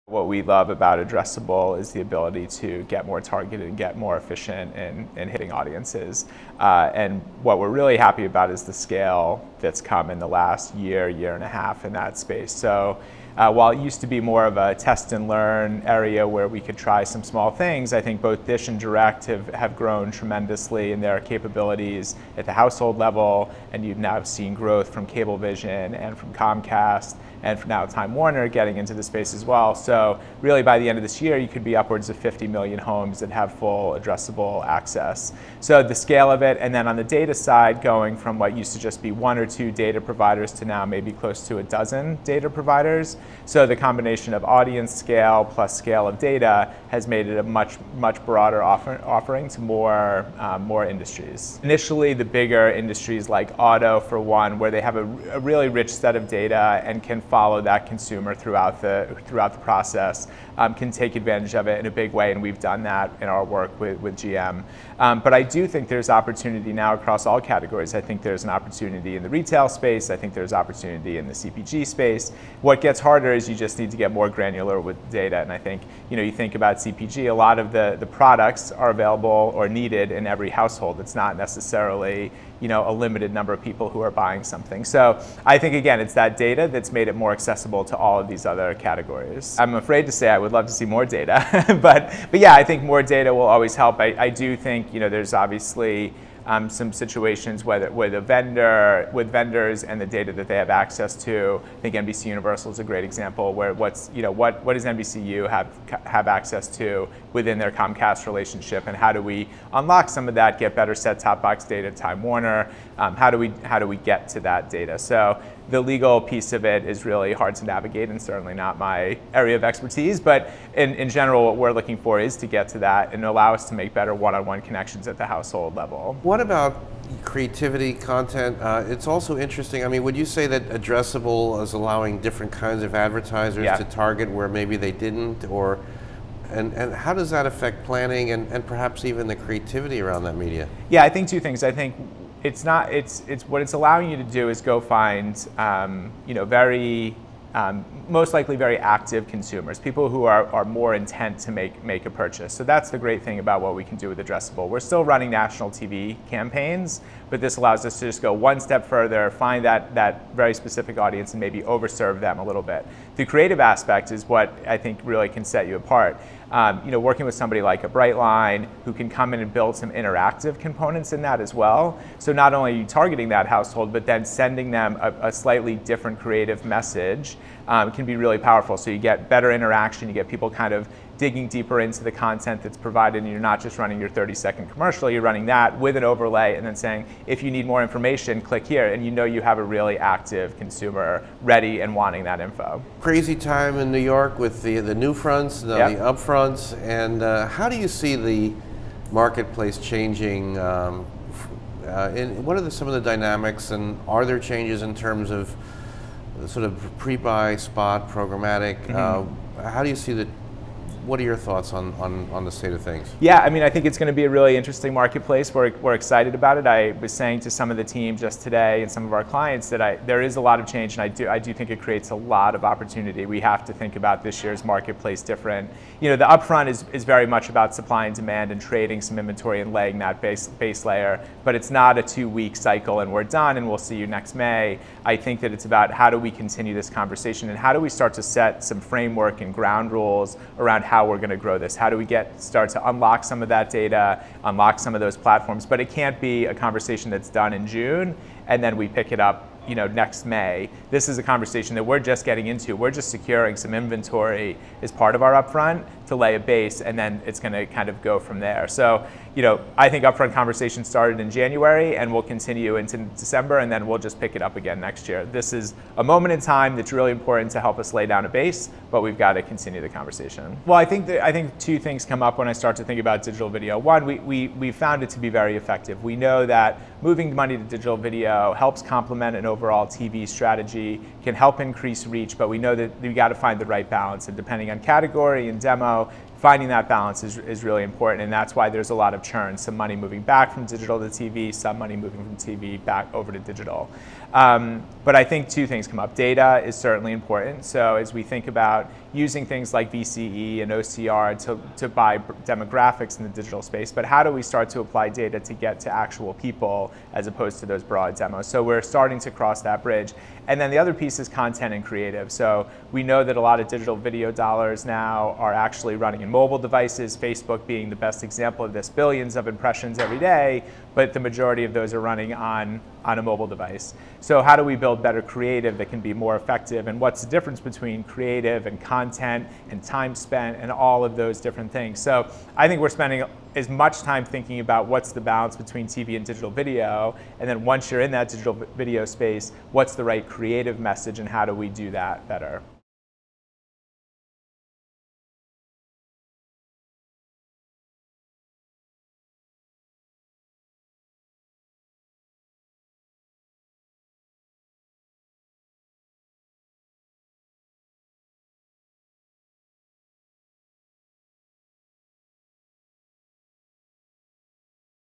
What we love about addressable is the ability to get more targeted and get more efficient in hitting audiences. And what we're really happy about is the scale that's come in the last year, year and a half in that space. So while it used to be more of a test and learn area where we could try some small things, I think both Dish and Direct have grown tremendously in their capabilities at the household level, and you've now seen growth from Cablevision and from Comcast and from now Time Warner getting into the space as well. So really by the end of this year, you could be upwards of 50 million homes that have full addressable access. So the scale of it, and then on the data side, going from what used to just be 1 or 2 data providers to now maybe close to a dozen data providers. So the combination of audience scale plus scale of data has made it a much broader offering to more industries. Initially, the bigger industries like auto, for one, where they have a really rich set of data and can follow that consumer throughout the process, can take advantage of it in a big way, and we've done that in our work with GM. But I do think there's opportunity now across all categories. I think there's an opportunity in the retail space. I think there's opportunity in the CPG space. What gets harder is you just need to get more granular with data. And I think, you think about CPG, a lot of the products are available or needed in every household. It's not necessarily a limited number of people who are buying something. So I think, again, it's that data that's made it more accessible to all of these other categories. I'm afraid to say I would love to see more data, but yeah, I think more data will always help. I do think there's obviously some situations with vendors and the data that they have access to. I think NBC Universal is a great example where what does NBCU have access to within their Comcast relationship, and how do we unlock some of that, get better set-top box data, Time Warner, how do we get to that data? So the legal piece of it is really hard to navigate and certainly not my area of expertise, but in general what we're looking for is to get to that and allow us to make better one-on-one connections at the household level. What about creativity, content? It's also interesting. I mean, would you say that addressable is allowing different kinds of advertisers to target where maybe they didn't, and how does that affect planning and perhaps even the creativity around that media? Yeah, I think 2 things. I think it's what it's allowing you to do is go find very most likely very active consumers, people who are more intent to make a purchase. So that's the great thing about what we can do with addressable. We're still running national TV campaigns, but this allows us to just go one step further, find that very specific audience and maybe overserve them a little bit. The creative aspect is what I think really can set you apart. Working with somebody like a Brightline who can come in and build some interactive components in that as well. So not only are you targeting that household, but then sending them a slightly different creative message can be really powerful. So you get better interaction, you get people kind of digging deeper into the content that's provided, and you're not just running your 30-second commercial, you're running that with an overlay and then saying, if you need more information, click here, and you have a really active consumer ready and wanting that info. Crazy time in New York with the new fronts, the Upfronts, and how do you see the marketplace changing? What are some of the dynamics, and are there changes in terms of sort of pre-buy, spot, programmatic? How do you see what are your thoughts on the state of things? Yeah, I mean, I think it's going to be a really interesting marketplace. We're excited about it. I was saying to some of the team just today and some of our clients that there is a lot of change, and I do think it creates a lot of opportunity. We have to think about this year's marketplace different. The upfront is very much about supply and demand and trading some inventory and laying that base layer, but it's not a 2-week cycle and we're done and we'll see you next May. I think that it's about how do we continue this conversation and how do we start to set some framework and ground rules around how we're going to grow this. How do we start to unlock some of that data, unlock some of those platforms? But it can't be a conversation that's done in June and then we pick it up next May. This is a conversation that we're just getting into. We're just securing some inventory as part of our upfront to lay a base, and then it's going to kind of go from there. So, I think upfront conversation started in January and will continue into December, and then we'll just pick it up again next year. This is a moment in time that's really important to help us lay down a base, but we've got to continue the conversation. Well, I think 2 things come up when I start to think about digital video. One, we found it to be very effective. We know that moving money to digital video helps complement an overall TV strategy, can help increase reach, but we know that we got to find the right balance, and depending on category and demo demo. Finding that balance is really important, and that's why there's a lot of churn. Some money moving back from digital to TV, some money moving from TV back over to digital. But I think two things come up. Data is certainly important. So as we think about using things like VCE and OCR to buy demographics in the digital space, but how do we start to apply data to get to actual people as opposed to those broad demos? So we're starting to cross that bridge. And then the other piece is content and creative. So we know that a lot of digital video dollars now are actually running in mobile devices, Facebook being the best example of this, billions of impressions every day, but the majority of those are running on a mobile device. So how do we build better creative that can be more effective, and what's the difference between creative and content and time spent and all of those different things? So I think we're spending as much time thinking about what's the balance between TV and digital video, and then once you're in that digital video space, what's the right creative message and how do we do that better?